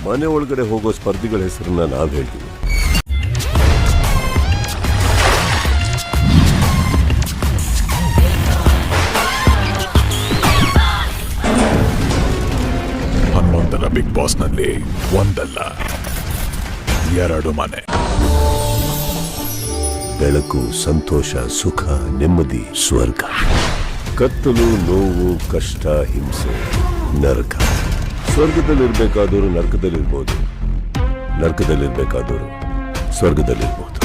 ಮನೆ ಒಳಗಡೆ ಹೋಗೋ ಸ್ಪರ್ಧಿಗಳ ಹೆಸರನ್ನ ನಾವ್ ಹೇಳ್ತೀವಿ. ಹನುಮಂತನ ಬಿಗ್ ಬಾಸ್ ನಲ್ಲಿ ಒಂದಲ್ಲ 2 ಮನೆ. ಬೆಳಕು, ಸಂತೋಷ, ಸುಖ, ನೆಮ್ಮದಿ, ಸ್ವರ್ಗ. ಕತ್ತಲು, ನೋವು, ಕಷ್ಟ, ಹಿಂಸೆ, ನರಕ. ಸ್ವರ್ಗದಲ್ಲಿರ್ಬೇಕಾದವರು ನರಕದಲ್ಲಿರ್ಬೋದು, ನರಕದಲ್ಲಿರ್ಬೇಕಾದವರು ಸ್ವರ್ಗದಲ್ಲಿರ್ಬೋದು.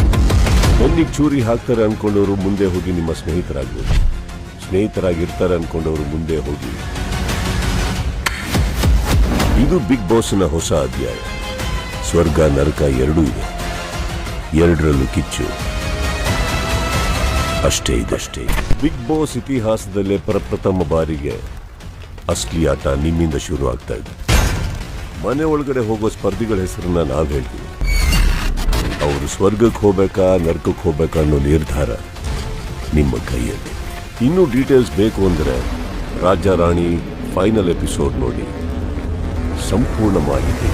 ಒಂದಿಗೆ ಚೂರಿ ಹಾಕ್ತಾರೆ ಅನ್ಕೊಂಡವರು ಮುಂದೆ ಹೋಗಿ ನಿಮ್ಮ ಸ್ನೇಹಿತರಾಗ್ಬೋದು, ಸ್ನೇಹಿತರಾಗಿರ್ತಾರೆ ಅನ್ಕೊಂಡವರು ಮುಂದೆ ಹೋಗಿ. ಇದು ಬಿಗ್ ಬಾಸ್ನ ಹೊಸ ಅಧ್ಯಾಯ. ಸ್ವರ್ಗ ನರಕ ಎರಡೂ ಇದೆ, ಎರಡರಲ್ಲೂ ಕಿಚ್ಚು ಅಷ್ಟೇ ಇದಷ್ಟೇ. ಬಿಗ್ ಬಾಸ್ ಇತಿಹಾಸದಲ್ಲೇ ಪ್ರಪ್ರಥಮ ಬಾರಿಗೆ ಅಸ್ಲಿ ಆಟ ನಿಮ್ಮಿಂದ ಶುರು ಆಗ್ತಾ ಇದೆ. ಮನೆ ಒಳಗಡೆ ಹೋಗೋ ಸ್ಪರ್ಧಿಗಳ ಹೆಸರನ್ನ ನಾವ್ ಹೇಳ್ತೀವಿ. ಅವರು ಸ್ವರ್ಗಕ್ಕೆ ಹೋಗ್ಬೇಕಾ ನರಕಕ್ಕೆ ಹೋಗ್ಬೇಕಾ ಅನ್ನೋ ನಿರ್ಧಾರ ನಿಮ್ಮ ಕೈಯಲ್ಲಿ. ಇನ್ನೂ ಡೀಟೇಲ್ಸ್ ಬೇಕು ಅಂದ್ರೆ ರಾಜ ರಾಣಿ ಫೈನಲ್ ಎಪಿಸೋಡ್ ನೋಡಿ, ಸಂಪೂರ್ಣ ಮಾಹಿತಿ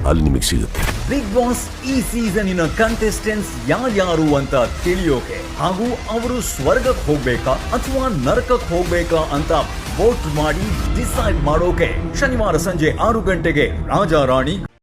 ಅಲ್ಲಿ ನಿಮಗೆ ಸಿಗುತ್ತೆ. ಬಿಗ್ ಬಾಸ್ ಈ ಸೀಸನ್ನಿನ ಕಂಟೆಸ್ಟೆಂಟ್ಸ್ ಯಾರ್ಯಾರು ಅಂತ ತಿಳಿಯೋಕೆ ಹಾಗೂ ಅವರು ಸ್ವರ್ಗಕ್ಕೆ ಹೋಗ್ಬೇಕಾ ಅಥವಾ ನರಕಕ್ಕೆ ಹೋಗ್ಬೇಕಾ ಅಂತ ವೋಟ್ ಮಾಡಿ ಡಿಸೈಡ್ ಮಾಡೋಕೆ ಶನಿವಾರ ಸಂಜೆ 6 ಗಂಟೆಗೆ ರಾಜ ರಾಣಿ